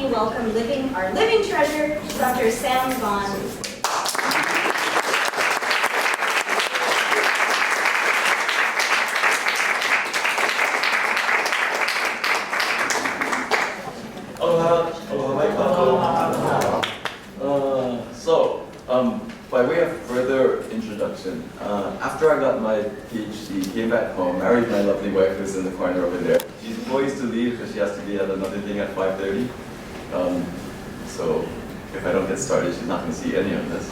me welcome our living treasure, Dr. Sam Vaughn. By way of further introduction, after I got my PhD, came back home, married my lovely wife who's in the corner over there. She's poised to leave because she has to be at another thing at 5:30. So if I don't get started, she's not going to see any of this.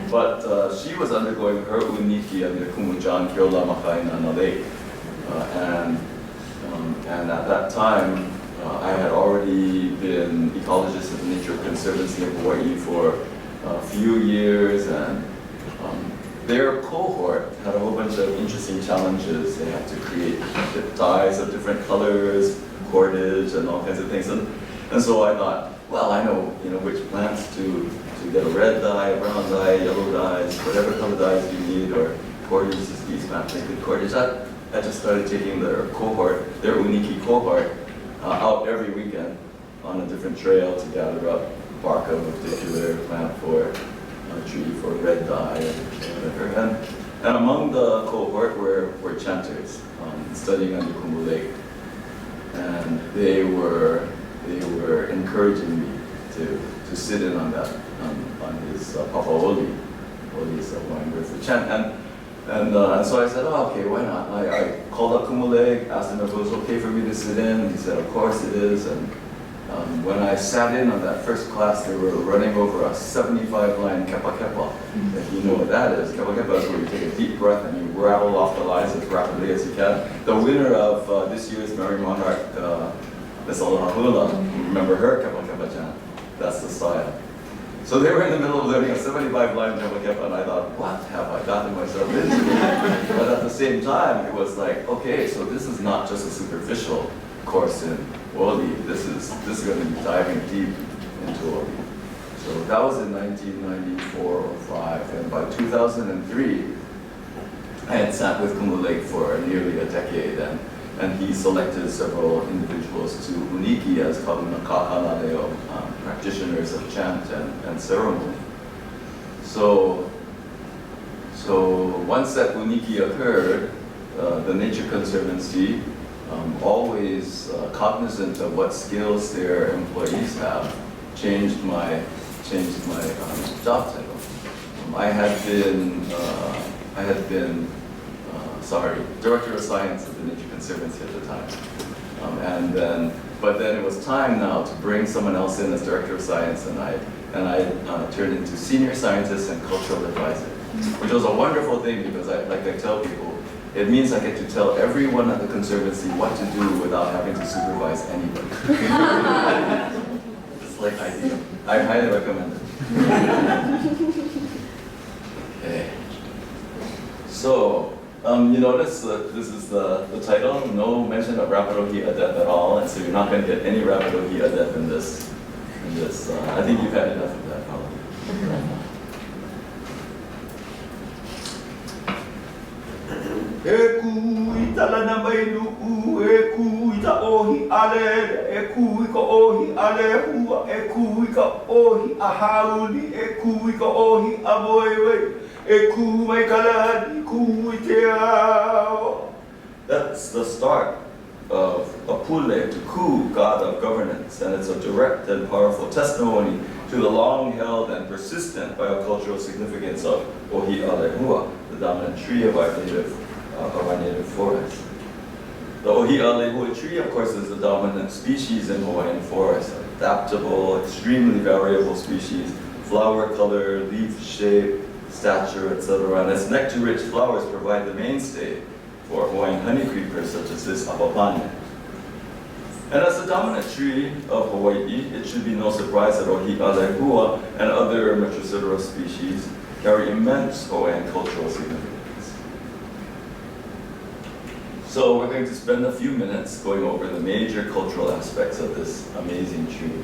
But she was undergoing her uniki under Kumujan Kyola Makaina on the lake. And at that time, I had already been ecologist at the Nature Conservancy of Hawaii for a few years, and their cohort had a whole bunch of interesting challenges. They had to create dyes of different colors, cordage, and all kinds of things. And so I thought, well, I know which plants to get a red dye, a brown dye, yellow dyes, whatever color dyes you need, or cordage, these plants make good cordage. I just started taking their cohort, their uniki cohort, out every weekend on a different trail to gather up bark of a particular plant for a tree for red dye and whatever. And among the cohort were chanters studying on Yukumu Lake, and they were encouraging me to sit in on that on his papaoli, his wine with the chant. And so I said, oh, okay, why not? I called up Kumu Lake, asked him if it was okay for me to sit in. He said, of course it is. And when I sat in on that first class, they were running over a 75-line kepa kepa. If you know what that is, kepa kepa is where you take a deep breath and you rattle off the lines as rapidly as you can. The winner of this year's Mary Monarch, Miss Olahahula, remember her kepa kepa chant? That's the style. So they were in the middle of learning a 75-line kepa kepa, and I thought, what have I gotten myself into? But at the same time, it was like, okay, so this is not just a superficial course in Oli. This is going to be diving deep into Oli. So that was in 1994 or 5, and by 2003, I had sat with Kumu Lake for nearly a decade, and he selected several individuals to uniki as kakanaleo, practitioners of chant and ceremony. So once that uniki occurred, the Nature Conservancy, always cognizant of what skills their employees have, changed my job title. I had been Director of Science at the Nature Conservancy at the time, but then it was time now to bring someone else in as Director of Science, and I turned into Senior Scientist and Cultural Advisor, which was a wonderful thing because I tell people, it means I get to tell everyone at the Conservancy what to do without having to supervise anybody. It's like ideal. I highly recommend it. Okay. So, you notice that this is the title, no mention of Ka Ōhi'a death at all, and so you're not going to get any Ka Ōhi'a death in this. I think you've had enough of that probably. E kui talana mai nu'u, e kui ta ōhi'a lele, e kui ka ōhi'a lehua, e kui ka ōhi'a hauli, e kui ka ōhi'a moewei, e kui mai kalani, kui te ao. That's the start of Apule, to Ku, God of governance, and it's a direct and powerful testimony to the long-held and persistent biocultural significance of Ōhi'a lehua, the dominant tree of our native forest. The Ōhi'a lehua tree, of course, is the dominant species in Hawaiian forest, adaptable, extremely variable species, flower color, leaf shape, stature, etc. And its nectar-rich flowers provide the mainstay for Hawaiian honey creepers such as this apapane. And as the dominant tree of Hawaii, it should be no surprise that Ōhi'a lehua and other Metrosideros species carry immense Hawaiian cultural significance. So we're going to spend a few minutes going over the major cultural aspects of this amazing tree.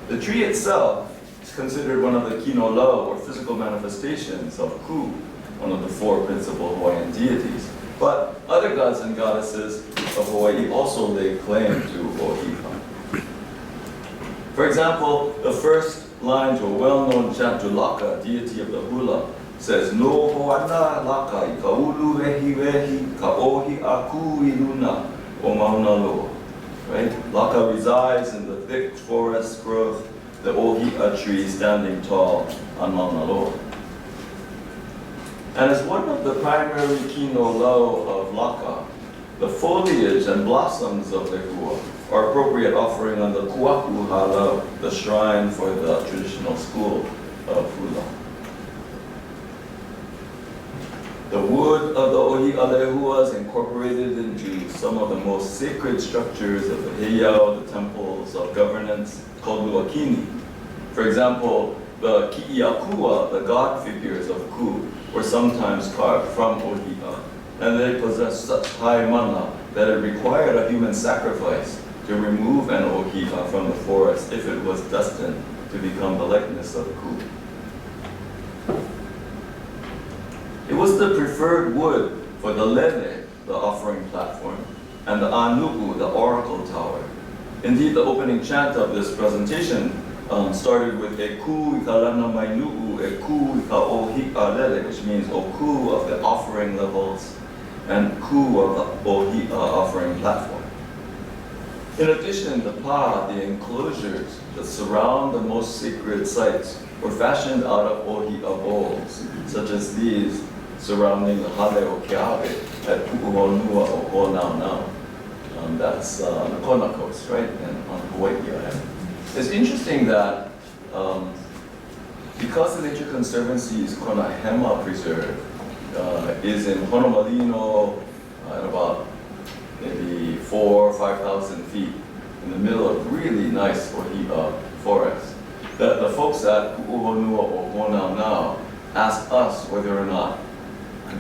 The tree itself is considered one of the kino lau, or physical manifestations of Ku, one of the 4 principal Hawaiian deities. But other gods and goddesses of Hawaii also lay claim to Ōhi'a. For example, the first line to a well-known chant to Laka, deity of the hula, says, "No hoana laka I ka ulu wehi wehi ka ōhi'a ku I luna o Mauna Loa." Right? Laka resides in the thick forest growth, the Ōhi'a tree standing tall on Mauna Loa. And as one of the primary kino lau of Laka, the foliage and blossoms of lehua are appropriate offering on the kuaku halau, the shrine for the traditional school of hula. The wood of the Ōhi'a lehua is incorporated into some of the most sacred structures of the heiau, the temples of governance, called luakini. For example, the ki'iakua, the god figures of Ku, were sometimes carved from Ōhi'a, and they possessed such high mana that it required a human sacrifice to remove an Ōhi'a from the forest if it was destined to become the likeness of Ku. It was the preferred wood for the lele, the offering platform, and the anu'u, the oracle tower. Indeed, the opening chant of this presentation started with e ku I ka lana mai nu'u, e ku I ka ōhi'a lele, which means o ku of the offering levels and ku of the ōhi'a offering platform. In addition, the pa, the enclosures that surround the most sacred sites, were fashioned out of ōhi'a bowls, such as these surrounding the hale o Keawe at Pu'uhonua o Ho'onaunau. That's on the Kona coast, right, and on Hawaii Island. It's interesting that because the Nature Conservancy's Kona Hema Preserve is in Honolulu at about maybe 4,000 or 5,000 feet in the middle of really nice Ōhi'a forest, the folks at Pu'uhonua o Ho'onaunau asked us whether or not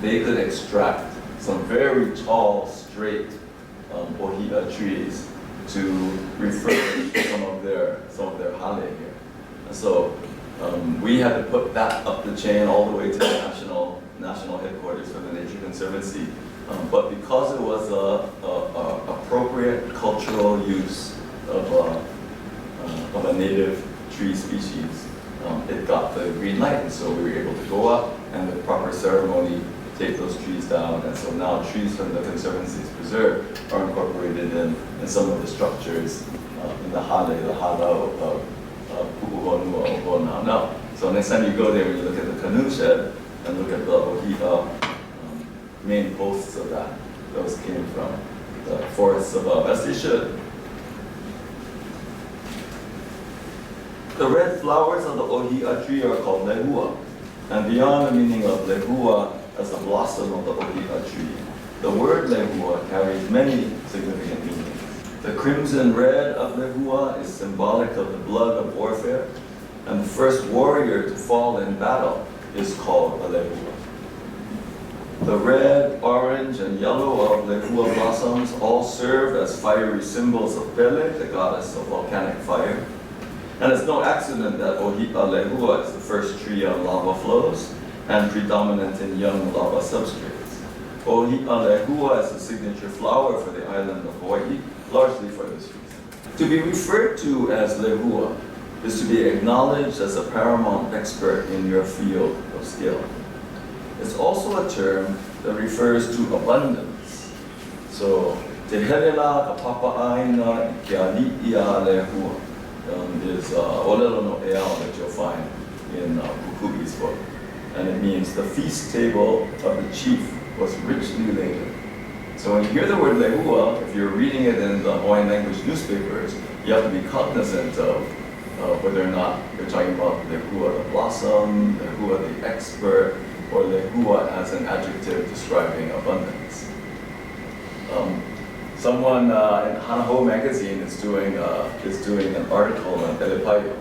they could extract some very tall, straight Ōhi'a trees to refurbish some of their hale here. And so we had to put that up the chain all the way to the national headquarters for the Nature Conservancy. But because it was a appropriate cultural use of a native tree species, it got the green light, and so we were able to go up and with proper ceremony take those trees down. And so now trees from the Conservancy's preserve are incorporated in some of the structures in the halau of Pu'uhonua o Ho'onaunau. So next time you go there, when you look at the canoe shed and look at the Ōhi'a main posts of that, those came from the forests above, as they should. The red flowers of the Ōhi'a tree are called lehua, and beyond the meaning of lehua as the blossom of the Ōhi'a tree, the word lehua carries many significant meanings. The crimson red of lehua is symbolic of the blood of warfare, and the first warrior to fall in battle is called a lehua. The red, orange, and yellow of lehua blossoms all serve as fiery symbols of Pele, the goddess of volcanic fire. And it's no accident that Ōhi'a lehua is the first tree on lava flows and predominant in young lava substrates. Ōhi'a lehua is the signature flower for the island of Hawaii, largely for this reason. To be referred to as lehua is to be acknowledged as a paramount expert in your field of skill. It's also a term that refers to abundance. So, te helela ka papa'aina I ke ali'ia lehua is olelo no eao that you'll find in Kukui's book. And it means the feast table of the chief was richly laden. So when you hear the word lehua, if you're reading it in the Hawaiian language newspapers, you have to be cognizant of whether or not you're talking about lehua the blossom, lehua the expert, or lehua as an adjective describing abundance. Someone in Hanaho magazine is doing an article on Telepaio,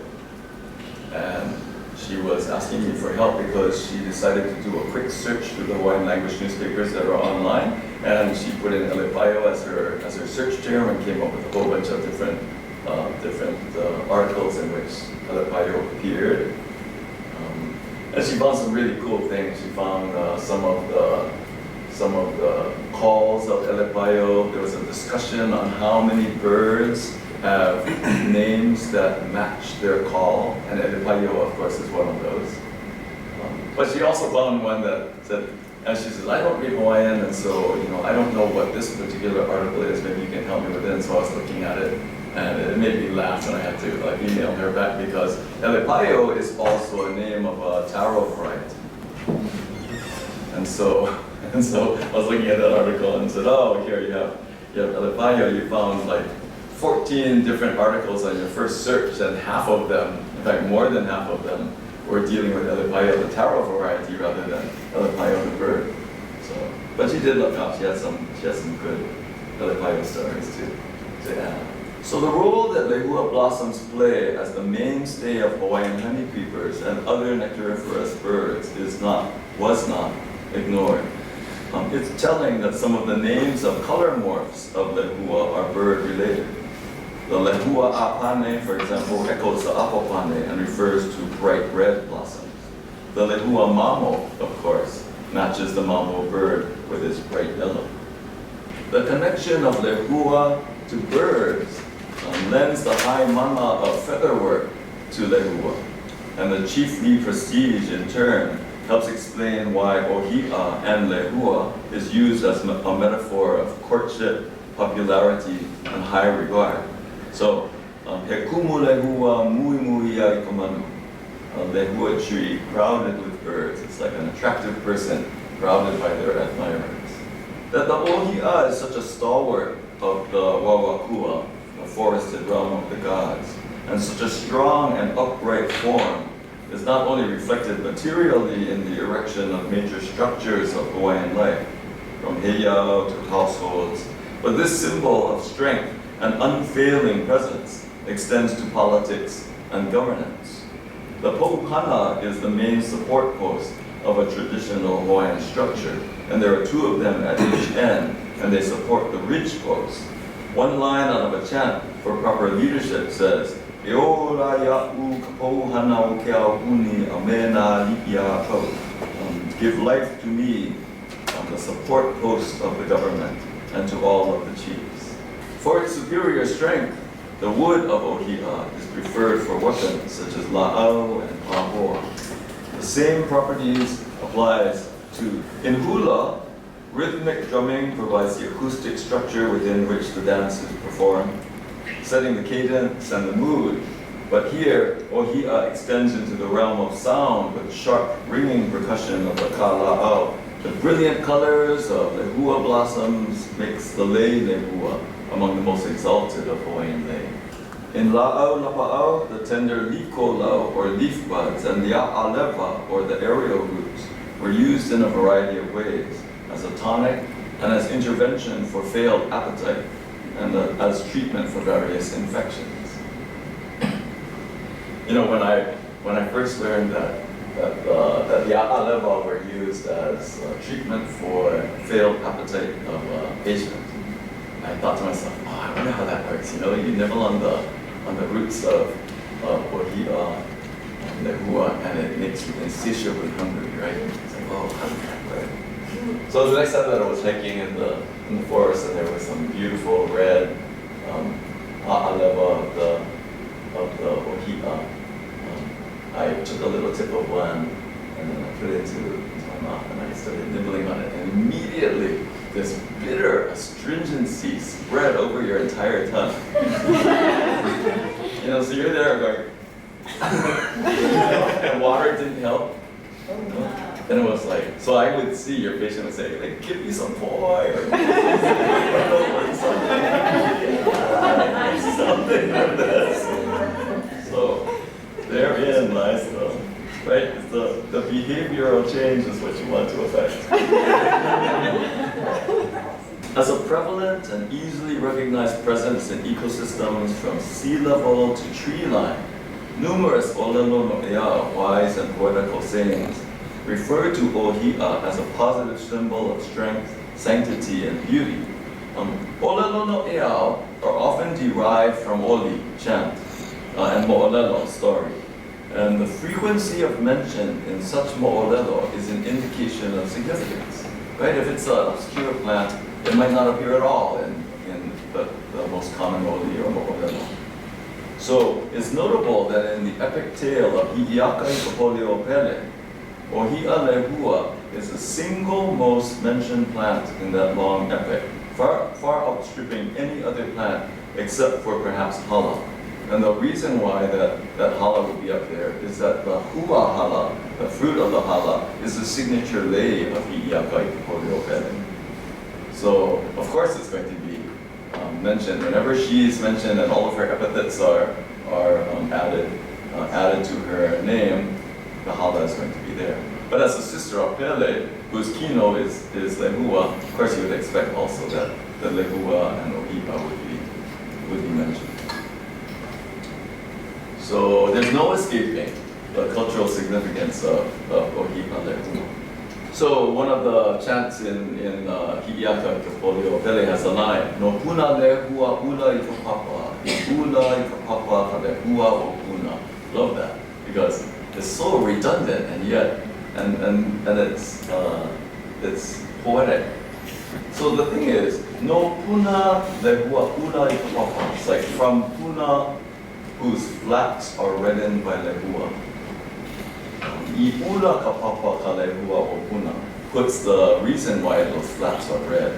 and she was asking me for help because she decided to do a quick search through the Hawaiian language newspapers that are online, and she put in Telepaio as her search term and came up with a whole bunch of different articles in which Telepaio appeared. And she found some really cool things. She found some of some of the calls of Elepaio. There was a discussion on how many birds have names that match their call, and Elepaio, of course, is one of those. But she also found one that said, and she says, I don't read Hawaiian, and so, I don't know what this particular article is, maybe you can help me with it. And so I was looking at it, and it made me laugh, and I had to email her back, because Elepaio is also a name of a taro variety. And so I was looking at that article and said, oh, here you have Elepaio. You found like 14 different articles on your first search, and half of them, in fact more than half of them, were dealing with Elepaio, the taro variety, rather than Elepaio the bird. So, but she did look up. She had some good Elepaio stories to add. So the role that lehua blossoms play as the mainstay of Hawaiian honeycreepers and other nectariferous birds was not ignored. It's telling that some of the names of color morphs of lehua are bird related. The lehua apane, for example, echoes the apopane and refers to bright red blossoms. The lehua mamo, of course, matches the mamo bird with its bright yellow. The connection of lehua to birds lends the high mana of featherwork to lehua, and the chiefly prestige in turn helps explain why Ōhi'a and lehua is used as a metaphor of courtship, popularity, and high regard. So, he kumu lehua mui mui ai komanu. A lehua tree crowded with birds. It's like an attractive person crowded by their admirers. That the Ōhi'a is such a stalwart of the wawakua, the forested realm of the gods, and such a strong and upright form is not only reflected materially in the erection of major structures of Hawaiian life, from heiau to households, but this symbol of strength and unfailing presence extends to politics and governance. The po'ukana is the main support post of a traditional Hawaiian structure, and there are two of them at each end, and they support the ridge post. One line out of a chant for proper leadership says, give life to me, the support post of the government, and to all of the chiefs. For its superior strength, the wood of Ōhi'a is preferred for weapons such as la'au and pahoa. The same properties applies to in hula. Rhythmic drumming provides the acoustic structure within which the dance is performed, setting the cadence and the mood. But here, Ōhi'a extends into the realm of sound with sharp ringing percussion of the ka la'au. The brilliant colors of lehua blossoms makes the lei lehua among the most exalted of Hawaiian lei. In la'au lapa'au, the tender liko lau or leaf buds and the a'alewa or the aerial roots were used in a variety of ways, as a tonic and as intervention for failed appetite and as treatment for various infections. When I first learned that the a'alewa were used as treatment for failed appetite of a patient, I thought to myself, oh, I wonder how that works. You nibble on the roots of Ōhi'a and lehua, and it makes you insatiably hungry, right? It's like, oh, how does that work? So the next time that I was hiking in the forest, and there was some beautiful red a'alewa of the Ōhi'a, I took a little tip of one, and then I put it into my mouth, and I started nibbling on it, and immediately this bitter astringency spread over your entire tongue. So you're there going, and water didn't help. And it was like, so I would see your patient would say, like, give me some poi, or something like this. So therein lies the behavioral change is what you want to affect. As a prevalent and easily recognized presence in ecosystems from sea level to tree line, numerous olelo no ea wise and poetical sayings refer to Ōhi'a as a positive symbol of strength, sanctity, and beauty. Olelo no ea are often derived from oli, chant, and mo'olelo, story. And the frequency of mention in such mo'olelo is an indication of significance. right? If it's an obscure plant, it might not appear at all in the most common oli or mo'olelo. So it's notable that in the epic tale of Hi'iaka i Ka Ōhi'a lehua is the single most mentioned plant in that long epic, far outstripping any other plant except for perhaps hala. And the reason why that hala would be up there is that the hua hala, the fruit of the hala, is the signature lei of Hi'iaka i Ka. So of course it's going to be mentioned whenever she is mentioned, and all of her epithets are added to her name. The hala is going to be there. But as a sister of Pele, whose kino is lehua, of course you would expect also that the lehua and Ōhi'a would be mentioned. So there's no escaping the cultural significance of Ōhi'a lehua. So one of the chants in Hi'iaka Ka has a line, no puna lehua ula i ka papa, ula i ka papa ka lehua o puna. Love that, because it's so redundant and yet and it's poetic. So the thing is, no puna lehua ula i ka papa. It's like from puna whose flaps are reddened by lehua. I ula ka papa ka lehua o puna puts the reason why those flaps are red.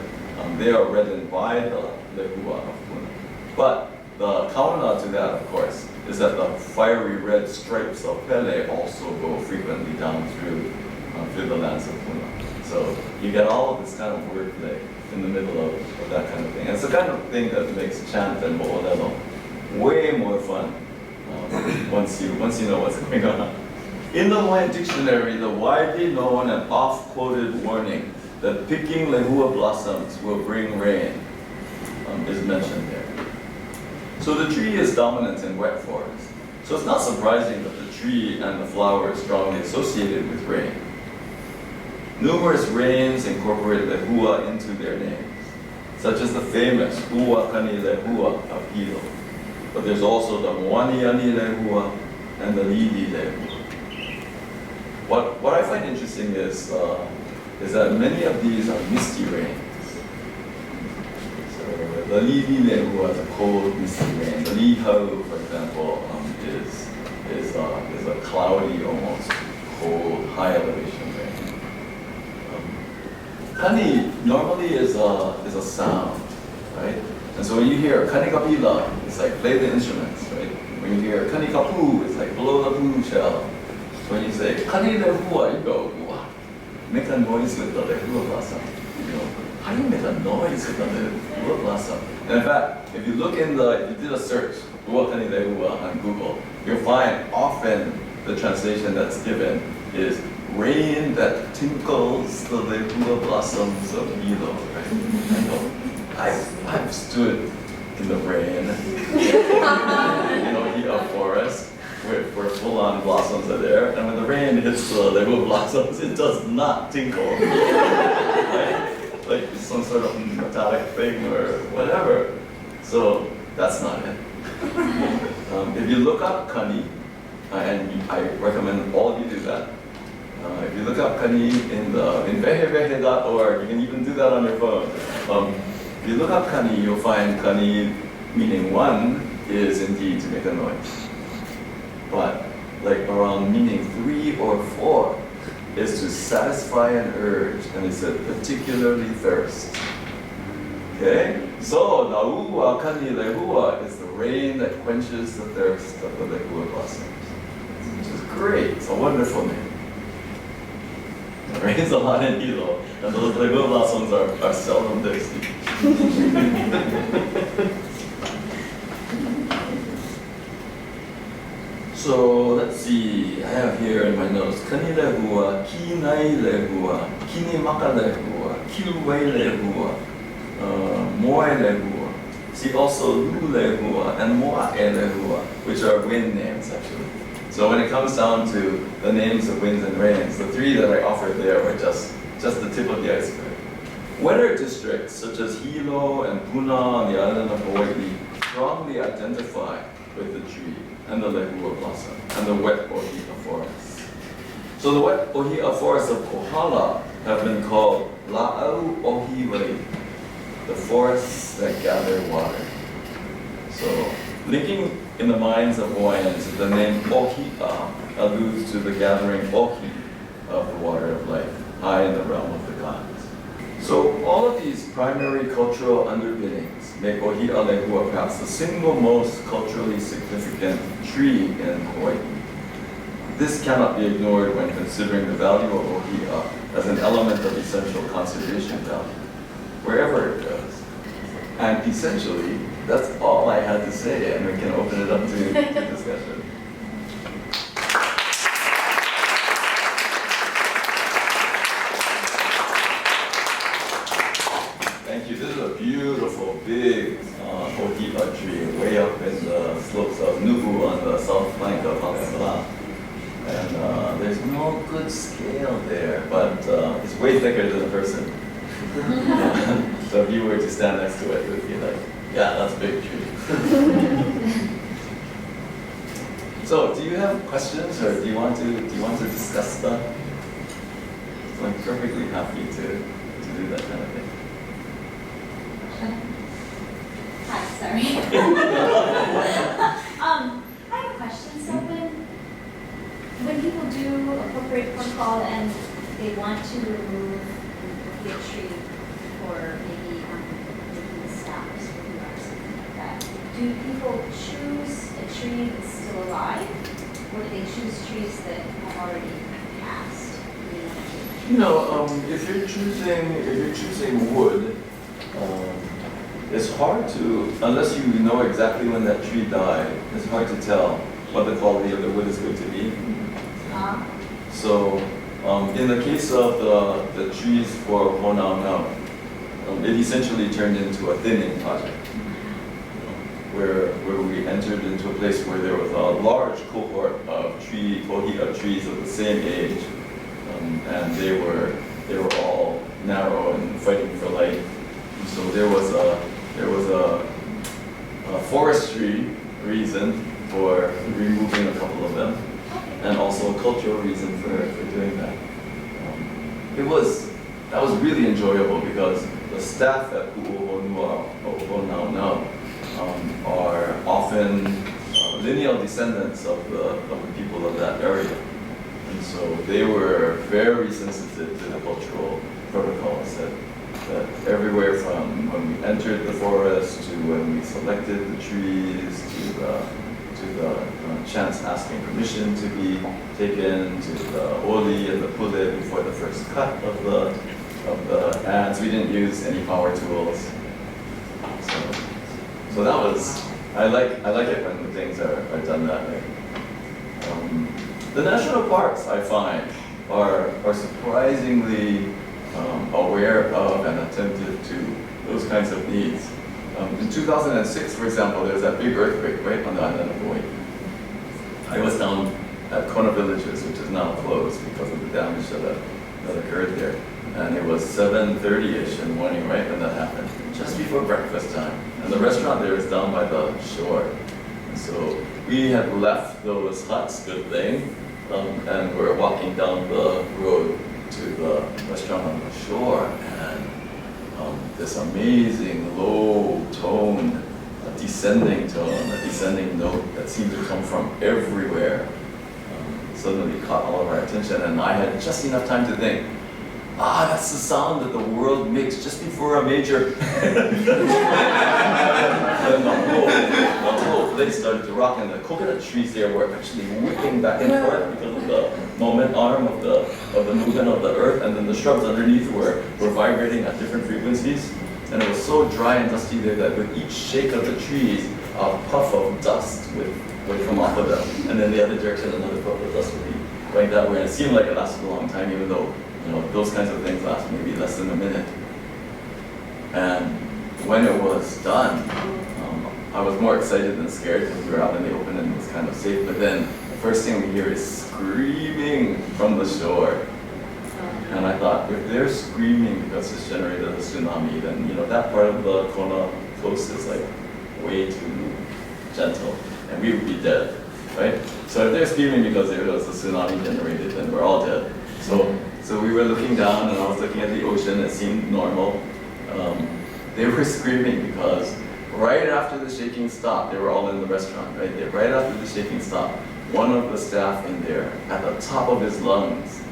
They are reddened by the lehua of puna. But the counter to that, of course, is that the fiery red stripes of Pele also go frequently down through the lands of Puna. So you get all of this kind of wordplay in the middle of that kind of thing. And it's the kind of thing that makes chant and mo'olelo way more fun once you know what's going on. In the Hawaiian dictionary, the widely known and oft-quoted warning that picking lehua blossoms will bring rain is mentioned there. So the tree is dominant in wet forests. So it's not surprising that the tree and the flower is strongly associated with rain. Numerous rains incorporate lehua into their names, such as the famous Ohukaniohi'a lehua of Hilo. But there's also the Moaniani lehua and the Lili lehua. What I find interesting is that many of these are misty rains. The Lili lehua is a cold, misty rain. The lihau, for example, is a cloudy, almost cold, high elevation rain. Kani normally is a sound, right? And so when you hear kani kapila, it's like play the instruments, right? When you hear kani kapu, it's like blow the poo shell. So when you say kani lehua, you go, wow, make a noise with the lehua blossom. You know, how do you make a noise with the lehua blossom? And in fact, if you look if you did a search, Ohukaniohi'a lehua on Google, you'll find often the translation that's given is rain that tinkles the lehua blossoms of Hilo, right? I know, I've stood in the rain, a forest where full-on blossoms are there, and when the rain hits the lehua blossoms, it does not tinkle, right? Like it's some sort of metallic thing or whatever. So that's not it. If you look up kani, and I recommend all of you do that. If you look up kani in vehevehe.org, you can even do that on your phone. If you look up kani, you'll find kani meaning one is indeed to make a noise. But like around meaning 3 or 4 is to satisfy an urge, and it's a particularly thirst. Okay? So la'ua kani lehua is the rain that quenches the thirst of the lehua blossoms. Which is great. It's a wonderful name. It rains a lot in Hilo, and those lehua blossoms are seldom thirsty. So let's see, I have here in my notes, kani lehua, kinai lehua, kinimaka lehua, kiuwei lehua, moe lehua. See also lu lehua and moa'e lehua, which are wind names actually. So when it comes down to the names of winds and rains, the 3 that I offered there were just the tip of the iceberg. Wetter districts such as Hilo and Puna on the island of Hawaii strongly identify with the tree and the lehua blossom and the wet Ōhi'a forests. So the wet Ōhi'a forests of Kohala have been called Ka Ōhi'a, the forests that gather water. So, linking in the minds of Hawaiians, the name Ōhi'a alludes to the gathering Ohi of the water of life, high in the realm of the gods. So all of these primary cultural underpinnings make Ōhi'a lehua perhaps the single most culturally significant tree in Hawaii. This cannot be ignored when considering the value of Ōhi'a as an element of essential conservation value, wherever it goes. And essentially, that's all I had to say, and we can open it up to discussion. Thank you. This is a beautiful, big Ōhi'a tree way up in the slopes of Nuku on the south flank of Honolulu. And there's no good scale there, but it's way thicker than a person. So if you were to stand next to it, it would be like, yeah, that's a big tree. So, do you have questions, or do you want to discuss stuff? So I'm perfectly happy to do that kind of thing. Hi, sorry. I have a question. So when people do appropriate protocol and they want to remove the tree for maybe making the steps or something like that, do people choose a tree that's still alive, or do they choose trees that have already passed? You know, if you're choosing wood, it's hard to, unless you know exactly when that tree died, it's hard to tell what the quality of the wood is going to be. So, in the case of the trees for Honolulu, it essentially turned into a thinning project, where we entered into a place where there was a large cohort of Ōhi'a trees of the same age, and they were all narrow and fighting for life. And so there was a forestry reason for removing a couple of them, and also a cultural reason for doing that. That was really enjoyable because the staff at Ohukaniohi'a are often lineal descendants of the people of that area. And so they were very sensitive to the cultural protocols that everywhere from when we entered the forest to when we selected the trees to the chance asking permission to be taken, to the oli and the pule before the first cut of the ads. We didn't use any power tools. So that was, I like it when things are done that way. The national parks, I find, are surprisingly aware of and attentive to those kinds of needs. In 2006, for example, there was that big earthquake right on the island of Hawaii. I was down at Kona Villages, which is now closed because of the damage that occurred there. And it was 7:30ish in the morning, right, when that happened, just before breakfast time. And the restaurant there is down by the shore. And so we had left those huts, good thing, and we're walking down the road to the restaurant on the shore, and this amazing low tone, a descending note that seemed to come from everywhere, suddenly caught all of our attention, and I had just enough time to think, that's the sound that the world makes just before a major. And the whole place started to rock, and the coconut trees there were actually whipping back and forth because of the moment arm of the movement of the earth, and then the shrubs underneath were vibrating at different frequencies. And it was so dry and dusty there that with each shake of the trees, a puff of dust would come off of them, and then the other direction, another puff of dust would be going that way. And it seemed like it lasted a long time, even though those kinds of things last maybe less than a minute. And when it was done, I was more excited than scared because we were out in the open and it was kind of safe. But then the first thing we hear is screaming from the shore. And I thought, if they're screaming because it's generated a tsunami, then that part of the Kona coast is like way too gentle, and we would be dead, right? So if they're screaming because there was a tsunami generated, then we're all dead. So So we were looking down, and I was looking at the ocean. It seemed normal. They were screaming because right after the shaking stopped, they were all in the restaurant right there. Right after the shaking stopped, one of the staff in there, at the top of his lungs,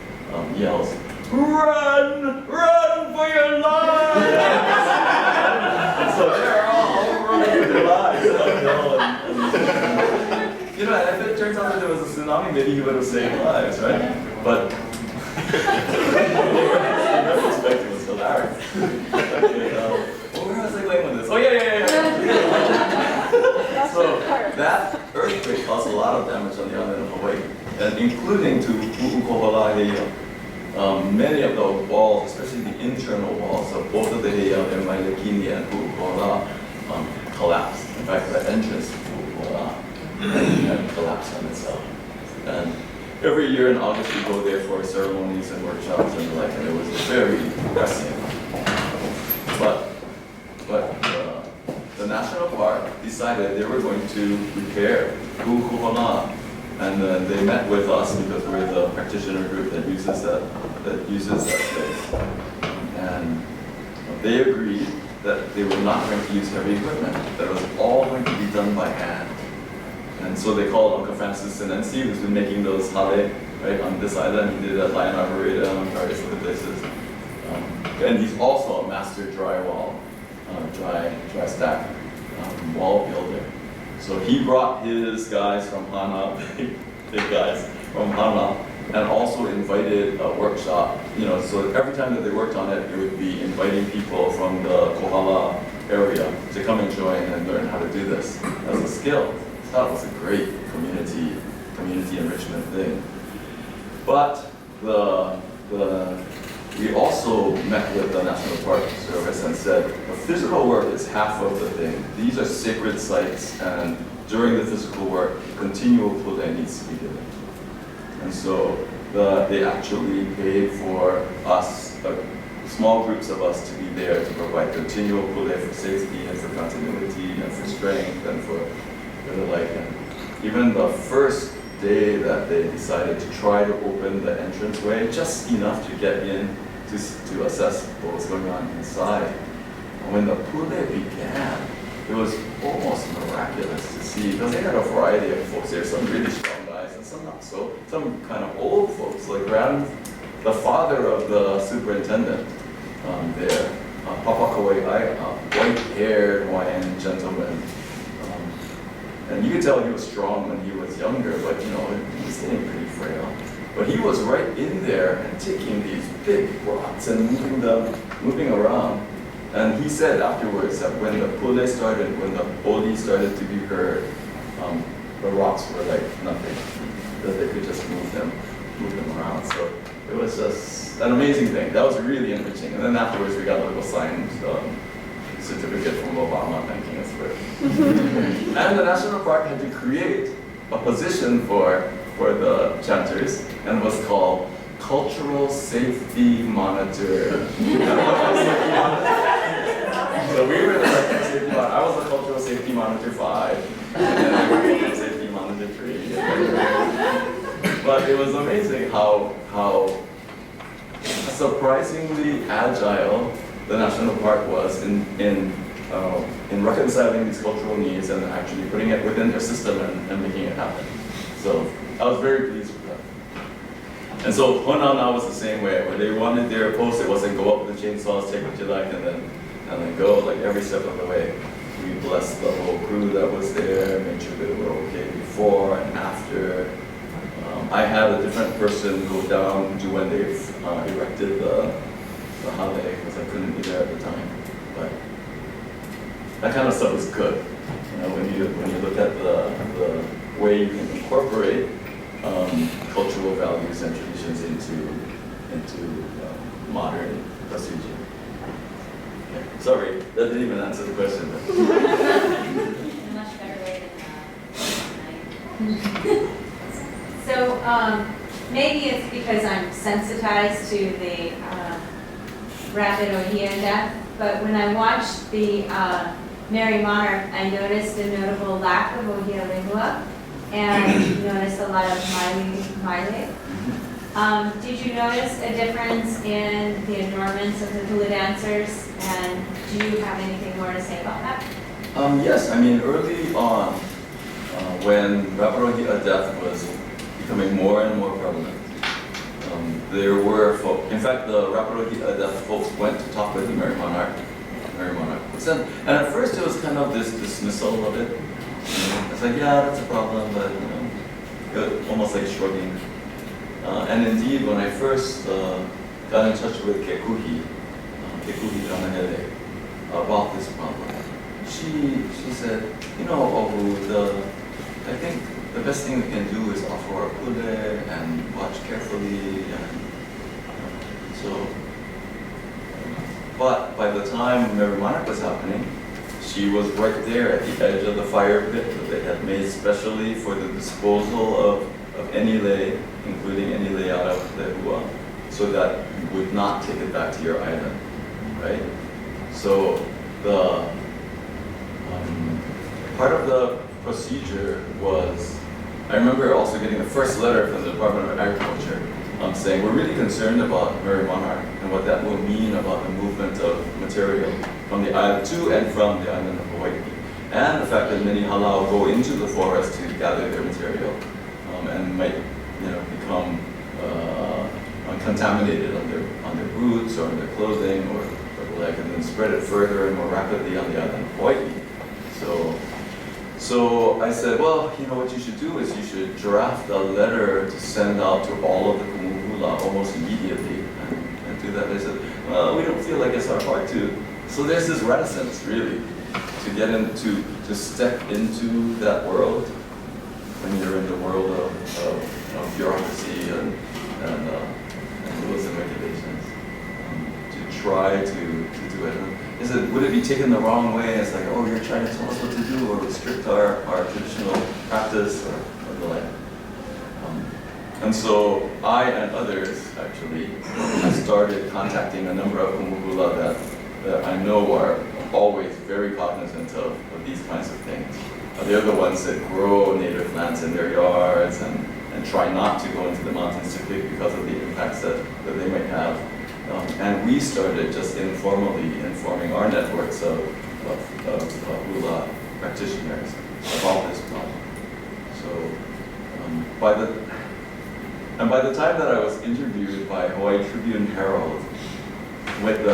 yells, "Run! Run for your lives!" And so they're all running for their lives. You know, and if it turns out that there was a tsunami, maybe he would have saved lives, right? But in retrospect, it was hilarious. Where was I going with this? Oh, yeah. So that earthquake caused a lot of damage on the island of Hawaii, and including to Ohukaniohi'a. Many of the walls, especially the internal walls of both of the heiau, Mailekini and Ohukaniohi'a, collapsed. In fact, the entrance to Ohukaniohi'a collapsed on itself. And every year in August, we go there for ceremonies and workshops and the like, and it was very depressing. But the national park decided they were going to repair Ohukaniohi'a, and they met with us because we're the practitioner group that uses that place, and they agreed that they were not going to use heavy equipment; that it was all going to be done by hand. And so they called Uncle Francis Sinensi, who's been making those hale right on this island. He did that Lion Arboretum and various other places. And he's also a master drywall, dry stack wall builder. So he brought his guys from Hana, big guys from Hana, and also invited a workshop. You know, so every time that they worked on it, it would be inviting people from the Kohala area to come and join and learn how to do this as a skill. I thought it was a great community enrichment thing. But we also met with the National Park Service and said, the physical work is half of the thing. These are sacred sites, and during the physical work, continual pule needs to be given. And so they actually paid for us, small groups of us, to be there to provide continual pule for safety and for continuity and for strength and for the like. And even the first day that they decided to try to open the entranceway, just enough to get in to assess what was going on inside. And when the pule began, it was almost miraculous to see, because they had a variety of folks there, some really strong guys and some not so, some kind of old folks, like the father of the superintendent there, Papa Ka Ōhi'a, white-haired Hawaiian gentleman. And you could tell he was strong when he was younger, but you know, he was getting pretty frail. But he was right in there and taking these big rocks and moving around. And he said afterwards that when the pule started, when the oli started to be heard, the rocks were like nothing, that they could just move them around. So it was just an amazing thing. That was really enriching. And then afterwards, we got a little signed certificate from Obama thanking us for it. And the National Park had to create a position for the chanters, and it was called Cultural Safety Monitor. So we were the Cultural Safety Monitor. I was the Cultural Safety Monitor 5, and then I was Cultural Safety Monitor 3. But it was amazing how surprisingly agile the National Park was in reconciling these cultural needs and actually putting it within their system and making it happen. So I was very pleased with that. And so Honolulu was the same way. When they wanted their post, it wasn't go up with the chainsaws, take what you like, and then go. Like every step of the way, we blessed the whole crew that was there, made sure they were okay before and after. I had a different person go down to when they erected the hale, because I couldn't be there at the time. But that kind of stuff is good. You know, when you look at the way you can incorporate cultural values and traditions into modern procedure. Okay. Sorry, that didn't even answer the question. In a much better way than tonight. So maybe it's because I'm sensitized to the rapid Ōhi'a death, but when I watched the Mary Monarch, I noticed a notable lack of Ōhi'a lehua, and noticed a lot of maile. Did you notice a difference in the adornments of the hula dancers? And do you have anything more to say about that? Yes, I mean, early on, when Ka death was becoming more and more prevalent, there were folk, in fact, the Ka death folks went to talk with the Mary Monarch. And at first it was kind of this dismissal of it. It's like, yeah, that's a problem, but almost like shrugging. And indeed, when I first got in touch with Ka Ōhi'a about this problem, she said, you know, Ohu, I think the best thing we can do is offer our pule and watch carefully. And but by the time Mary Monarch was happening, she was right there at the edge of the fire pit that they had made specially for the disposal of any lei, including any lei out of lehua, so that you would not take it back to your island, right? So the part of the procedure was, I remember also getting the first letter from the Department of Agriculture saying, we're really concerned about Mary Monarch and what that will mean about the movement of material from the island to and from the island of Hawaii. And the fact that many halau go into the forest to gather their material and might become contaminated on their boots or on their clothing or the leg, and then spread it further and more rapidly on the island of Hawaii. So I said, well, you know what you should do is you should draft a letter to send out to all of the kumuhula almost immediately and do that. They said, well, we don't feel like it's our part to. So there's this reticence, really, to get into, to step into that world when you're in the world of bureaucracy and rules and regulations, to try to do it. Is it, would it be taken the wrong way as like, oh, you're trying to tell us what to do or restrict our traditional practice or the like? And so I and others actually started contacting a number of kumuhula that I know are always very cognizant of these kinds of things. They're the ones that grow native plants in their yards and try not to go into the mountains to pick because of the impacts that they might have. And we started just informally informing our networks of hula practitioners about this problem. So by the time that I was interviewed by Hawaii Tribune Herald with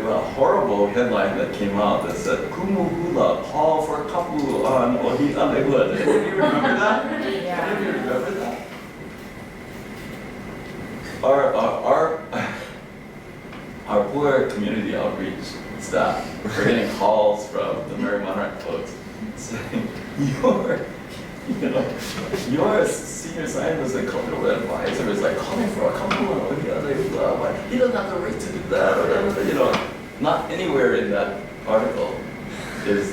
a horrible headline that came out that said, Kumu Hula, call for kapu on Ohi'a lehua. Did any of you remember that? Yeah. Any of you remember that? Our poor community outreach staff were getting calls from the Mary Monarch folks saying, your senior scientist and cultural advisor is like calling for a couple of Ohi'a lehua. He doesn't have the right to do that, or not anywhere in that article is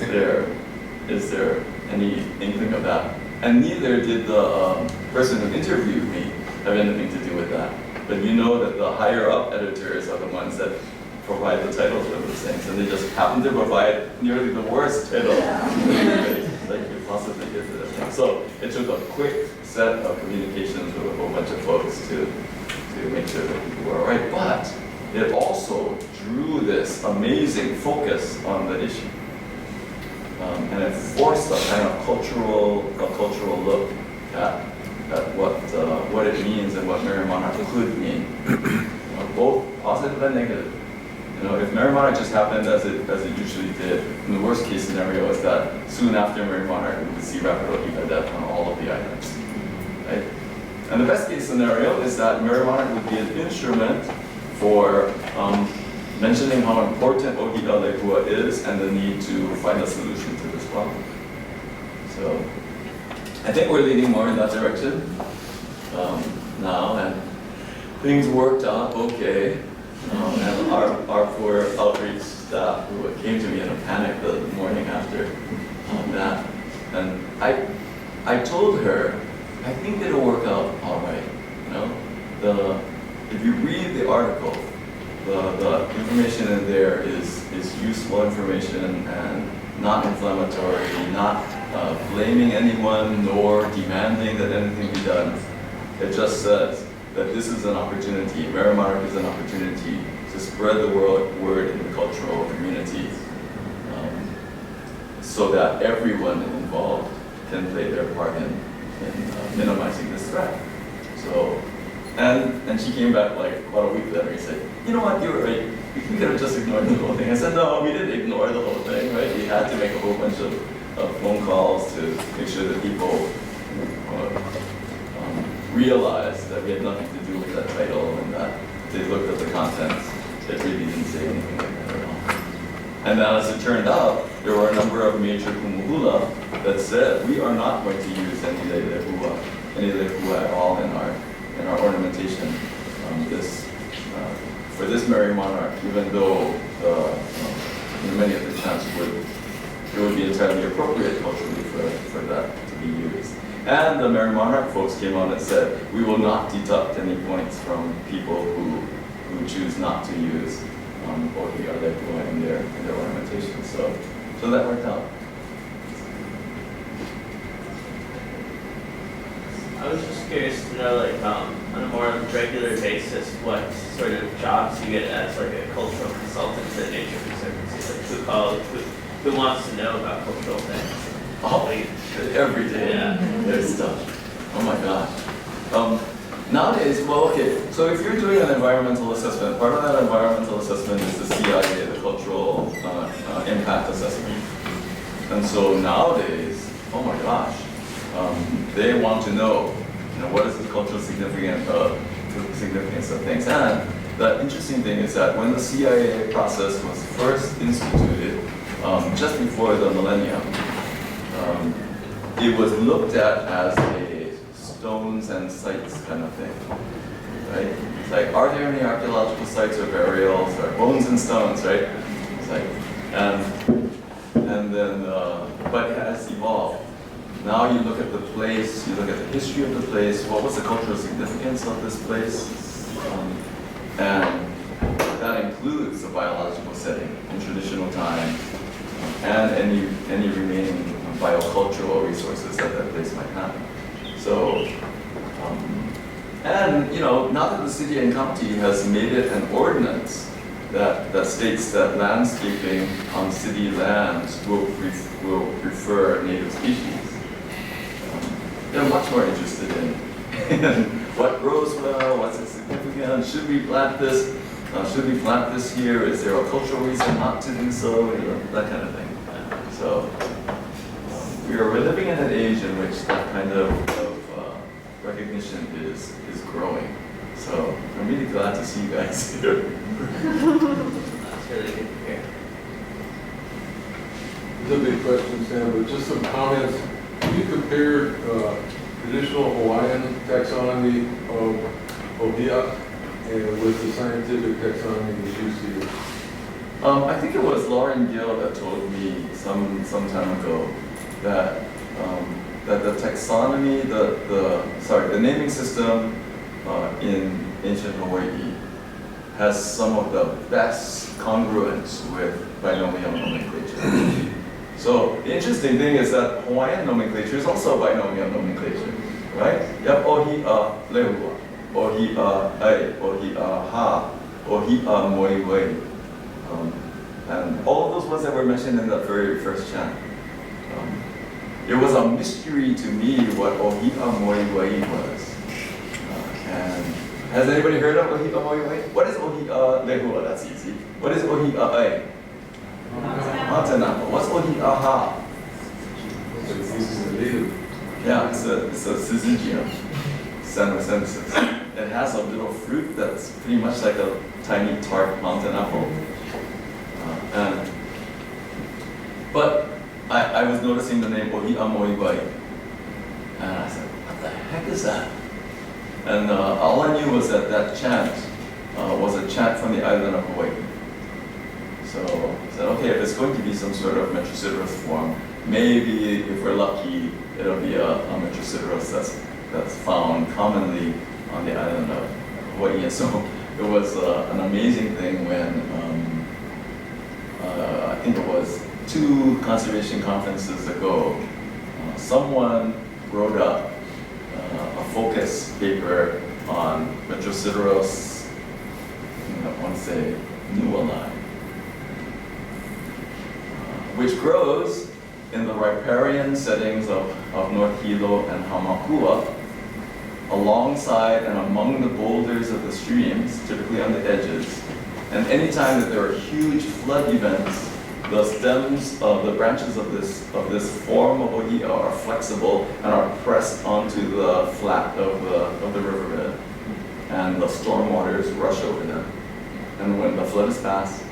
there any inkling of that. And neither did the person who interviewed me have anything to do with that. But you know that the higher up editors are the ones that provide the titles of those things, and they just happen to provide nearly the worst title that you could possibly give to this thing. So it took a quick set of communications with a whole bunch of folks to make sure that people were all right. But it also drew this amazing focus on the issue. And it forced a kind of cultural look at what it means and what Mary Monarch could mean, both positive and negative. If Mary Monarch just happened as it usually did, in the worst case scenario is that soon after Mary Monarch we would see rapid Ohi'a death on all of the islands, right? And the best case scenario is that Mary Monarch would be an instrument for mentioning how important Ohi'a lehua is and the need to find a solution to this problem. So I think we're leaning more in that direction now, and things worked out okay. And our poor outreach staff who came to me in a panic the morning after that, and I told her, I think it'll work out all right. If you read the article, the information in there is useful information and not inflammatory, not blaming anyone nor demanding that anything be done. It just says, that this is an opportunity, Merry Monarch is an opportunity to spread the word in the cultural community, so that everyone involved can play their part in minimizing this threat. So, and she came back like about a week later and said, you know what, you were right. We could have just ignored the whole thing. I said, no, we didn't ignore the whole thing, right? We had to make a whole bunch of phone calls to make sure that people realized that we had nothing to do with that title, and that they looked at the contents. It really didn't say anything like that at all. And then as it turned out, there were a number of major kumuhula that said, we are not going to use any lehua at all in our ornamentation. For this Merry Monarch, even though many of the chants it would be entirely appropriate culturally for that to be used. And the Merry Monarch folks came out and said, we will not deduct any points from people who choose not to use Ōhi'a lehua in their ornamentation. So that worked out. I was just curious to know, like, on a more regular basis, what sort of jobs you get as like a cultural consultant at Nature Conservancy, like who wants to know about cultural things? Oh, every day. Yeah. There's stuff. Oh my gosh. Nowadays, well, okay, so if you're doing an environmental assessment, part of that environmental assessment is the CIA, the Cultural Impact Assessment. And so nowadays, oh my gosh, they want to know, what is the cultural significance of things. And the interesting thing is that when the CIA process was first instituted, just before the millennium, it was looked at as a stones and sites kind of thing, right? It's like, are there any archaeological sites or burials or bones and stones, right? It's like, and then, but it has evolved. Now you look at the place, you look at the history of the place, what was the cultural significance of this place? And that includes the biological setting in traditional times, and any remaining biocultural resources that place might have. So, and now that the city and county has made it an ordinance that states that landscaping on city lands will prefer native species, they're much more interested in what grows well, what's its significance, should we plant this? Should we plant this here? Is there a cultural reason not to do so? That kind of thing. So we're living in an age in which that kind of recognition is growing. So I'm really glad to see you guys here. That's really good to hear. It's a big question, Sam, but just some comments. Can you compare traditional Hawaiian taxonomy of Ōhi'a and with the scientific taxonomy that you see? I think it was Lauren Gill that told me some time ago that the taxonomy, the naming system in ancient Hawaii has some of the best congruence with binomial nomenclature. So the interesting thing is that Hawaiian nomenclature is also binomial nomenclature, right? You have Ōhi'a lehua, Ōhi'a ai, Ōhi'a ha, Ōhi'a moiwai. And all of those ones that were mentioned in that very first chant. It was a mystery to me what Ōhi'a moiwai was. And has anybody heard of Ōhi'a moiwai? What is Ōhi'a lehua? That's easy. What is Ōhi'a ai? Mountain apple. What's Ōhi'a ha? Yeah, it's a syzygium, Sanosensis. It has a little fruit that's pretty much like a tiny tart mountain apple. But I was noticing the name Ōhi'a moiwai, and I said, what the heck is that? And all I knew was that chant was a chant from the island of Hawaii. So I said, okay, if it's going to be some sort of Metrosideros form, maybe if we're lucky, it'll be a Metrosideros that's found commonly on the island of Hawaii. And so it was an amazing thing when I think it was 2 conservation conferences ago, someone wrote up a focus paper on Metrosideros, I want to say, Nualai, which grows in the riparian settings of North Hilo and Hamakua, alongside and among the boulders of the streams, typically on the edges. And anytime that there are huge flood events, the stems of the branches of this form of Ōhi'a are flexible and are pressed onto the flat of the riverbed, and the storm waters rush over them. And when the flood is past,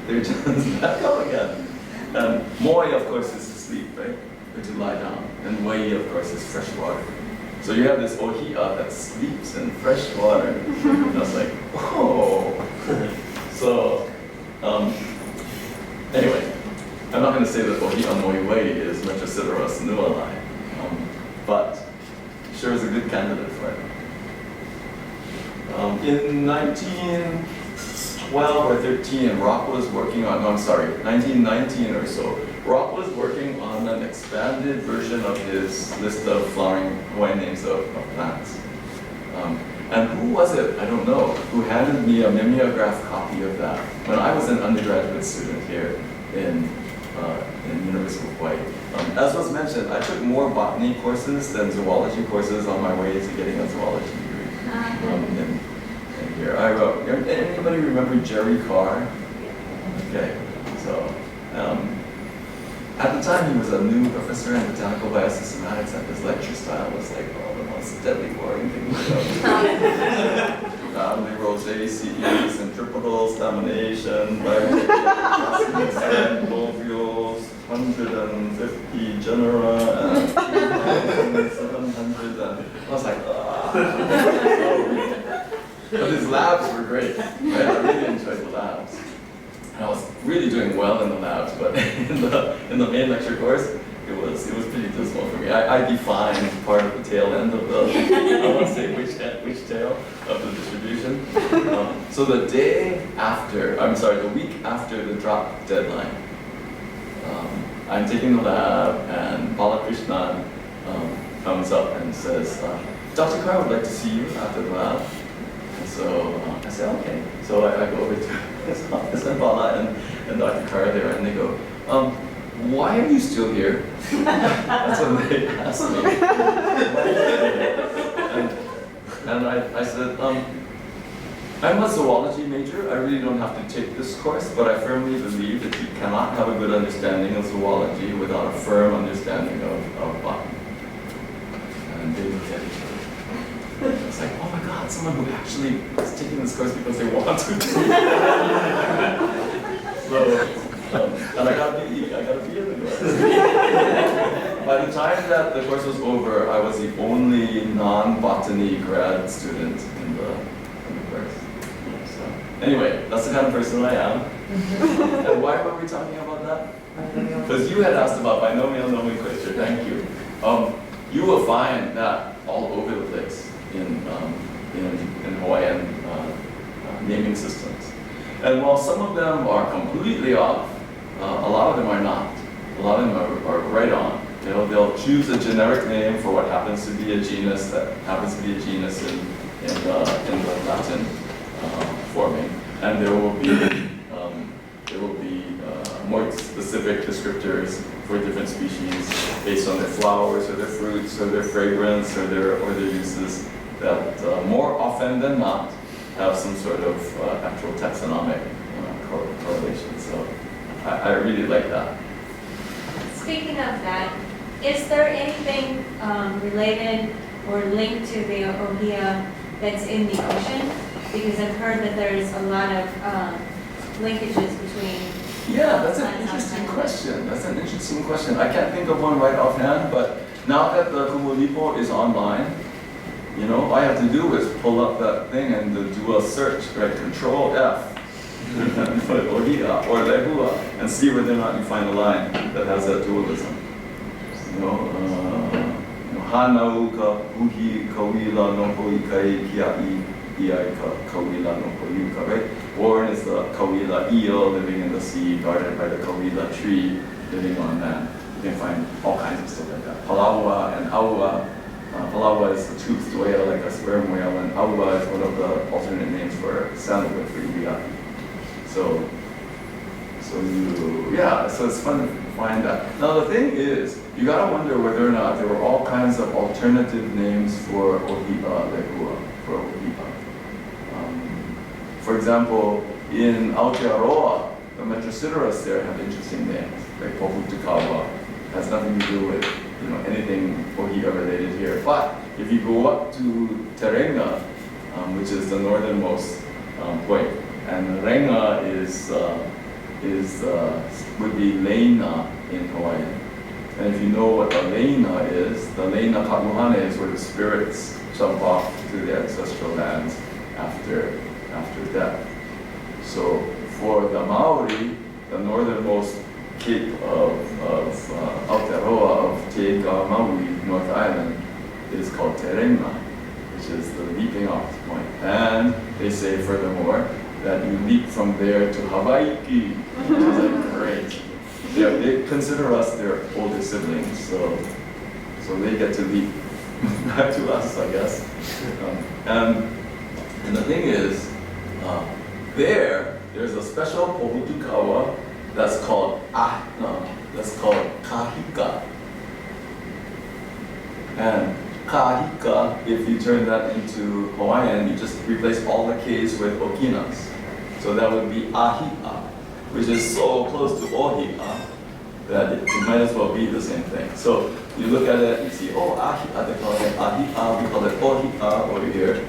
they're just back up again. And moi, of course, is to sleep, right? Or to lie down. And wai, of course, is fresh water. So you have this Ōhi'a that sleeps in fresh water. And I was like, whoa. So, anyway, I'm not going to say that Ōhi'a moi wai is Metrosideros Nualai, but sure is a good candidate for it. In 1912 or 13, Rock was working on, 1919 or so, Rock was working on an expanded version of his list of flowering Hawaiian names of plants. And who was it, I don't know, who handed me a mimeograph copy of that when I was an undergraduate student here in University of Hawaii. As was mentioned, I took more botany courses than zoology courses on my way to getting a zoology degree in here. Anybody remember Jerry Carr? Okay, so at the time he was a new professor in botanical biosystematics, and his lecture style was like, oh, the most deadly boring thing to know. Rosé, CEs, centripetal, stamination, and globules, 150 genera, and 2,700, and I was like, ah. But his labs were great, right? I really enjoyed the labs. And I was really doing well in the labs, but in the main lecture course, it was pretty dismal for me. I defined part of the tail end of the, I won't say which tail of the distribution. So the week after the drop deadline, I'm taking the lab, and Balakrishnan comes up and says, Dr. Carr would like to see you after the lab. And so I said, okay. So I go over to his office, and Bala and Dr. Carr are there, and they go, why are you still here? That's what they asked me. And I said, I'm a zoology major. I really don't have to take this course, but I firmly believe that you cannot have a good understanding of zoology without a firm understanding of botany. And they looked at each other. It's like, oh my God, someone who actually is taking this course because they want to. And I got a B in the course. By the time that the course was over, I was the only non-botany grad student in the course. So, anyway, that's the kind of person I am. And why were we talking about that? Because you had asked about binomial nomenclature. Thank you. You will find that all over the place in Hawaiian naming systems. And while some of them are completely off, a lot of them are not. A lot of them are right on. You know, they'll choose a generic name for what happens to be a genus that happens to be a genus in the Latin forming, and there will be more specific descriptors for different species based on their flowers or their fruits or their fragrance or their uses that more often than not have some sort of actual taxonomic correlation. So I really like that. Speaking of that, is there anything related or linked to the Ōhi'a that's in the ocean? Because I've heard that there's a lot of linkages between. Yeah, that's an interesting question. I can't think of one right offhand, but now that the Kumulipo is online, you know, all I have to do is pull up that thing and do a search, right? Control F. And put Ōhi'a or lehua and see whether or not you find a line that has that dualism. Hanau ka uhi kauila no hoikai kia'i iai ka kauila no hoiuka, right? Warren is the kauila eel living in the sea, guarded by the kauila tree living on land. You can find all kinds of stuff like that. Palaua and aua. Palaua Manoa is the toothed whale, like a sperm whale, and Aua is one of the alternate names for sandalwood for iwiaki. So it's fun to find that. Now the thing is, you gotta wonder whether or not there were all kinds of alternative names for Ohi'a, lehua, for Ohi'a. For example, in Aotearoa, the Metrosideros there have interesting names, like Ohukaniohi'a. Has nothing to do with anything Ohi'a related here. But if you go up to Terenga, which is the northernmost point, and Renga would be Leina in Hawaiian. And if you know what the Leina is, the Leina Kamuhane is where the spirits jump off to the ancestral lands after death. So for the Maori, the northernmost cape of Aotearoa of Te Maui, North Island, is called Terenga, which is the leaping off point. And they say furthermore that you leap from there to Hawaii, which is like great. They consider us their older siblings, so they get to leap back to us, I guess. And the thing is, there's a special pohutukawa that's called Ka Ōhi'a. And Ka Ōhi'a, if you turn that into Hawaiian, you just replace all the K's with okinas. So that would be Ahi'a, which is so close to Ohi'a that it might as well be the same thing. So you look at it, you see, Ahi'a, they call it Ahi'a, we call it Ohi'a over here.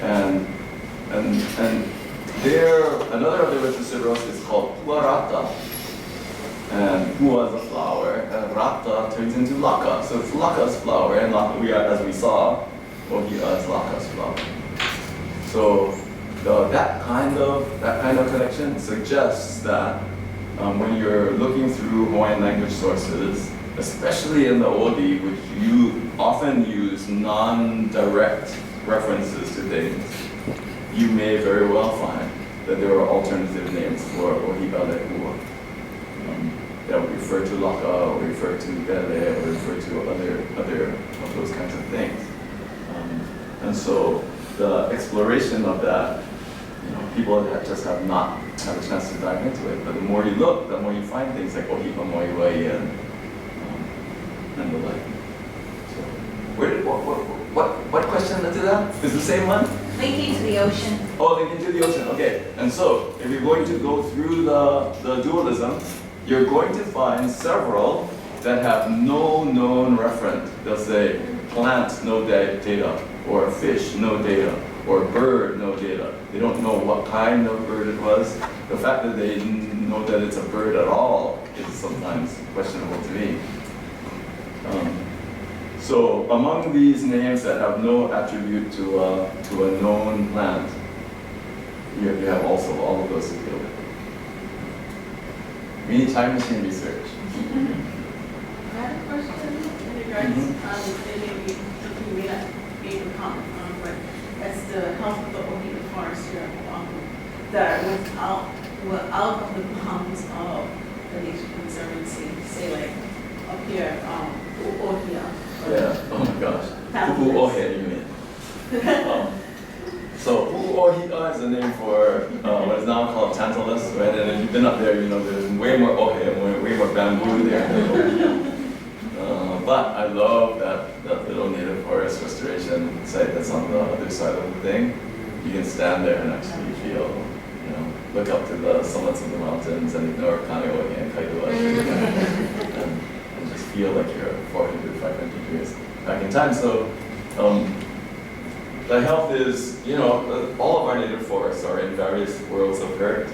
And another of the Metrosideros is called Puarata. And Pua is a flower, and Rata turns into Laka. So it's Laka's flower, and Laka, as we saw, Ohi'a is Laka's flower. So that kind of connection suggests that when you're looking through Hawaiian language sources, especially in the Odi, which you often use non-direct references to things, you may very well find that there are alternative names for Ohi'a lehua that would refer to Laka, or refer to Bele, or refer to other of those kinds of things. And so the exploration of that, people just have not had a chance to dive into it. But the more you look, the more you find things like Ohi'a Moiwai and the like. So, what question led to that? Is the same one? Linking to the ocean. Oh, linking to the ocean. Okay. And so, if you're going to go through the dualism, you're going to find several that have no known referent. They'll say plant, no data, or fish, no data, or bird, no data. They don't know what kind of bird it was. The fact that they know that it's a bird at all is sometimes questionable to me. So among these names that have no attribute to a known plant, you have also all of those to deal with. We need time machine research. I had a question in regards to maybe something you may not be able to comment on, but that's the health of the Ohi'a forest here in Oahu that are out of the bounds of the Nature Conservancy, say like up here, Ohi'a. Yeah, oh my gosh. Ka Ōhi'a, you mean? So Ka Ōhi'a is a name for what is now called Tantalus, right? And if you've been up there, there's way more Ohe, way more bamboo there than Ohi'a. But I love that little native forest restoration site that's on the other side of the thing. You can stand there and actually feel, look up to the summits of the mountains and ignore Ka Ōhi'a and Kailua and just feel like you're 400, 500 years back in time. So the health is, all of our native forests are in various worlds of hurt,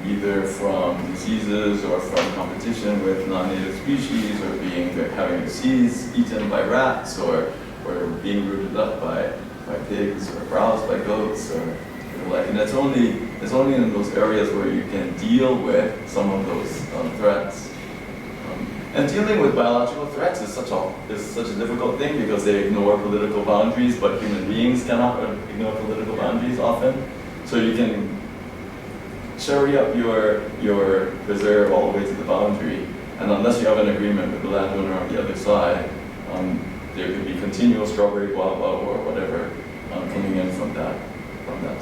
either from diseases or from competition with non-native species, or having their seeds eaten by rats, or being rooted up by pigs, or browsed by goats, or the like. And it's only in those areas where you can deal with some of those threats. And dealing with biological threats is such a difficult thing because they ignore political boundaries, but human beings cannot ignore political boundaries often. So you can cherry up your reserve all the way to the boundary, and unless you have an agreement with the landowner on the other side, there could be continual strawberry guava or whatever coming in from that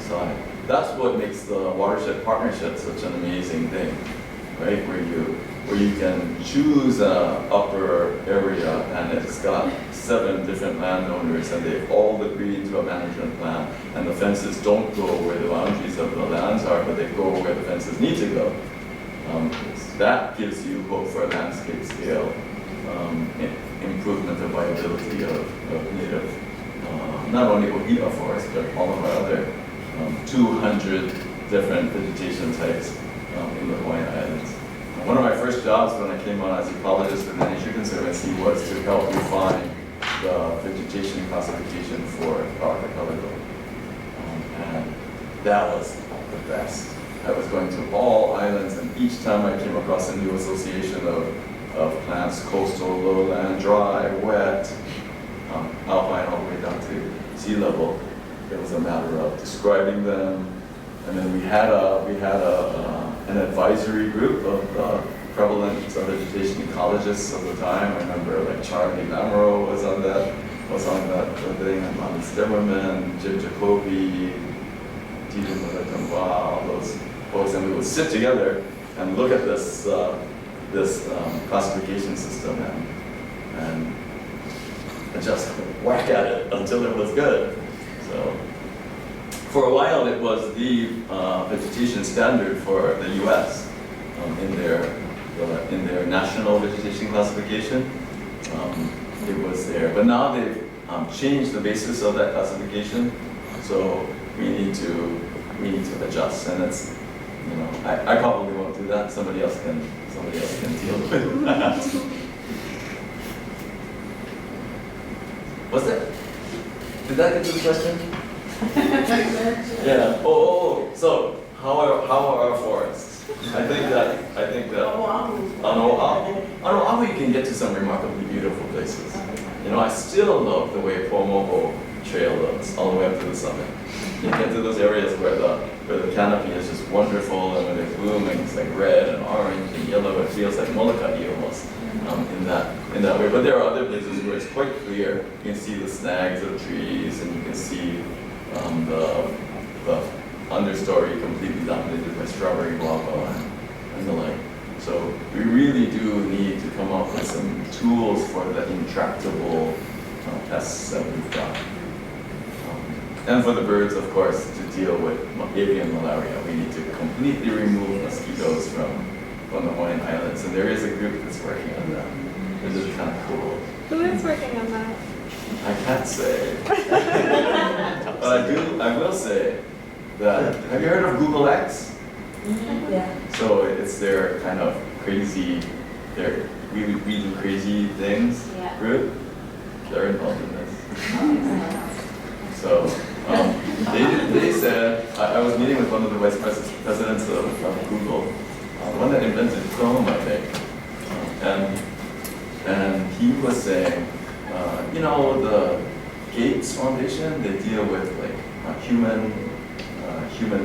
side. That's what makes the watershed partnership such an amazing thing, right? Where you can choose an upper area and it's got 7 different landowners and they've all agreed to a management plan, and the fences don't go where the boundaries of the lands are, but they go where the fences need to go. That gives you hope for a landscape scale improvement of viability of native, not only Ōhi'a forests, but all of our other 200 different vegetation types in the Hawaiian Islands. One of my first jobs when I came on as ecologist with the Nature Conservancy was to help refine the vegetation classification for the archipelago. And that was the best. I was going to all islands, and each time I came across a new association of plants, coastal, lowland, dry, wet, alpine, all the way down to sea level, it was a matter of describing them. And then we had an advisory group of prevalent vegetation ecologists of the time. I remember like Charlie Lamoureux was on that thing, and Lonnie Stemmerman, Jim Jacoby, Tito Murakamwa, all those folks, and we would sit together and look at this classification system and just whack at it until it was good. So for a while it was the vegetation standard for the U.S. In their national vegetation classification. It was there, but now they've changed the basis of that classification. So we need to adjust, and it's, you know, I probably won't do that. Somebody else can deal with that. Was that? Did that get to the question? Yeah. So how are our forests? I think that on Oahu you can get to some remarkably beautiful places. You know, I still love the way Pomoho Trail looks all the way up to the summit. You get to those areas where the canopy is just wonderful, and when they bloom and it's like red and orange and yellow, it feels like Molokai almost in that way. But there are other places where it's quite clear. You can see the snags of trees, and you can see the understory completely dominated by strawberry guava and the like. So we really do need to come up with some tools for the intractable pests that we've got. And for the birds, of course, to deal with avian malaria, we need to completely remove mosquitoes from the Hawaiian Islands. And there is a group that's working on that. Which is kind of cool. Who is working on that? I can't say. But I will say that, have you heard of Google X? Yeah. So it's their kind of crazy, we do crazy things group. They're involved in this. So they said, I was meeting with one of the vice presidents of Google, one that invented Chrome, I think. And he was saying, you know, the Gates Foundation, they deal with like human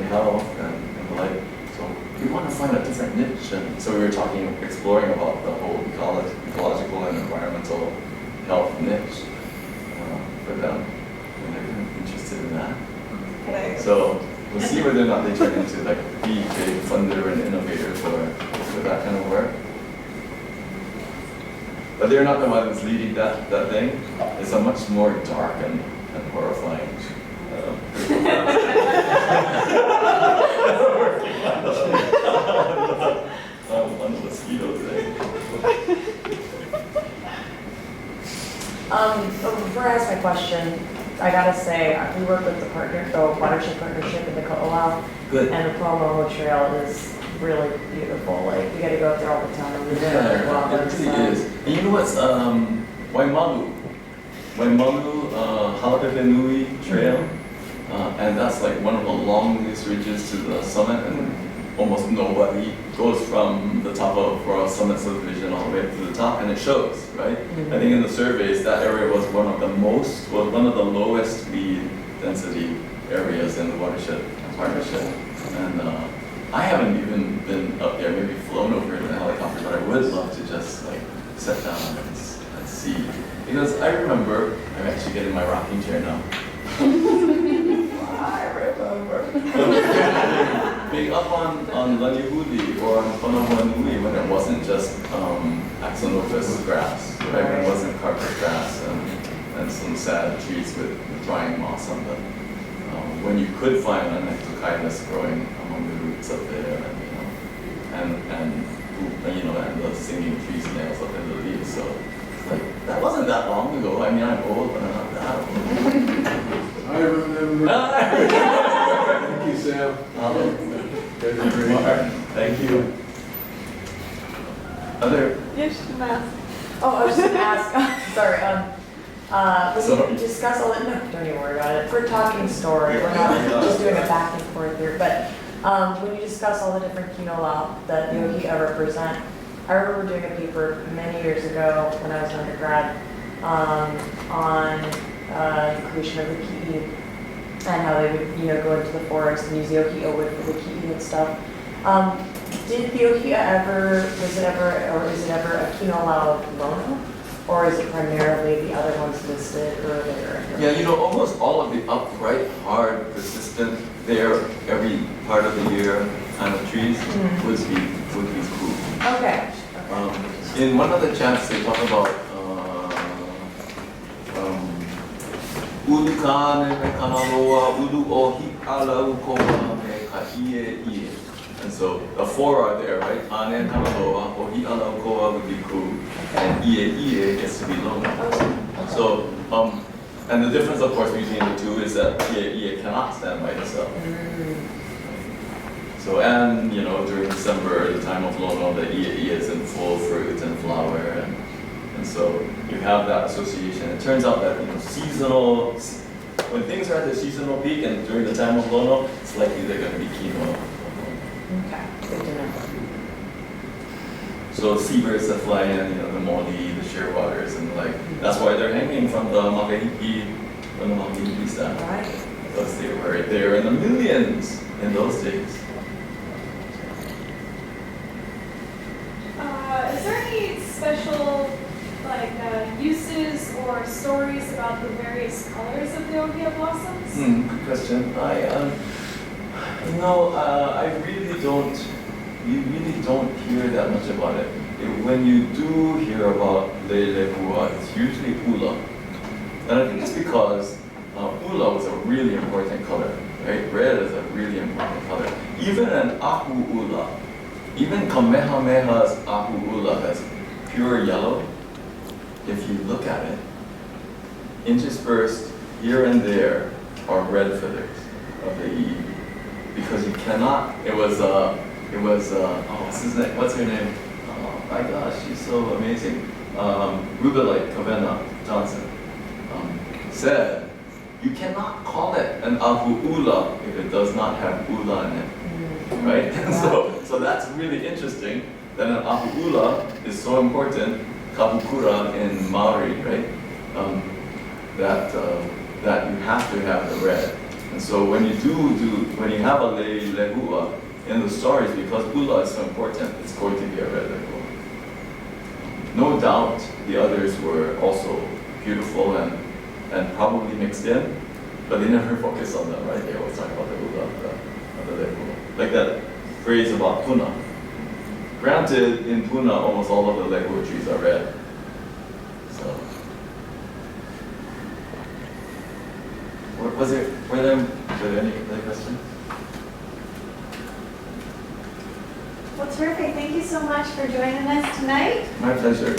health and the like. So we want to find a different niche. And so we were exploring about the whole ecological and environmental health niche for them. And they're kind of interested in that. Okay. So we'll see whether or not they turn into like the big funder and innovator for that kind of work. But they're not the ones leading that thing. It's a much more dark and horrifying. On the mosquito thing. Before I ask my question, I gotta say, we work with the watershed partnership in the Ka Ōhi'a. Good. And the Pomoho Trail is really beautiful. Like, we gotta go up there all the time. We Yeah, it really is. And you know what's Waimalu Halapepe Nui Trail, and that's like one of the longest ridges to the summit, and almost nobody goes from the top of Royal Summit subdivision all the way up to the top, and it shows, right? Mm-hmm. I think in the surveys that area was one of the lowest lead density areas in the watershed partnership, and I haven't even been up there, maybe flown over it in a helicopter, but I would love to just like sit down and see Because I remember, I'm actually getting my rocking chair now. I remember. Being up on Lanihuli or on Honolulu when it wasn't just axonopus grass, right? When it wasn't carpet grass and some sad trees with drying moss on them. When you could find an Ethnobiology growing among the roots up there, and the singing tree snails up in the leaves. So like that wasn't that long ago. I mean, I'm old, but I'm not that old. I remember. Thank you, Sam. Guys are great. Thank you. Other. You should ask. Oh, I was just gonna ask, sorry, when Sorry. you discuss all the, no, don't even worry about it, we're talking story, we're not just doing a back and forth here, but when you discuss all the different kinoa that the Ōhi'a represent, I remember doing a paper many years ago when I was an undergrad on the creation of the ki'i and how they would, go into the forest and use the Ōhi'a wood for the ki'i and stuff. Did the Ōhi'a is it ever a kinoa of Lono? Or is it primarily the other ones listed earlier? Yeah, almost all of the upright, hard, persistent, there every part of the year kind of trees would be cool. Okay. In one of the chapters they talk about ulu ka me Manoa, ulu Ōhi'a laukoa me Ka Ōhi'a. And so the four are there, right? Ane Manoa, Ōhi'a laukoa would be ku, and Ie gets to be Lono. So, and the difference, of course, between the two is that Ie cannot stand by itself. So, and during December, the time of Lono, the Ie is in full fruit and flower, and so you have that association. It turns out that seasonal, when things are at their seasonal peak, and during the time of Lono, it's likely they're going to be quinoa. Okay, good to know. So seabirds that fly in, the moli, the shearwaters, and that's why they're hanging from the Makahi'i staff. Right. Because they were there in the millions in those days. Is there any special uses or stories about the various colors of the Ōhi'a blossoms? Good question. You really don't hear that much about it. When you do hear about lehua, it's usually ula. And I think it's because ula was a really important color, right? Red is a really important color. Even an ahu ula, even Kamehameha's ahu ula has pure yellow. If you look at it, interspersed here and there are red feathers of the E. Because you cannot, what's her name? Oh my gosh, she's so amazing. Rubelite Kavena Johnson said, you cannot call it an ahu ula if it does not have ula in it, right? And so that's really interesting that an ahu ula is so important, kabukura in Maori, right? That you have to have the red. And so when you when you have a lehua in the stories, because ula is so important, it's going to be a red lehua. No doubt the others were also beautiful and probably mixed in, but they never focus on them, right? They always talk about the ula, the lehua. Like that phrase about puna. Granted, in Puna, almost all of the lehua trees are red. So, were there any other questions? Well, terrific. Thank you so much for joining us tonight. My pleasure.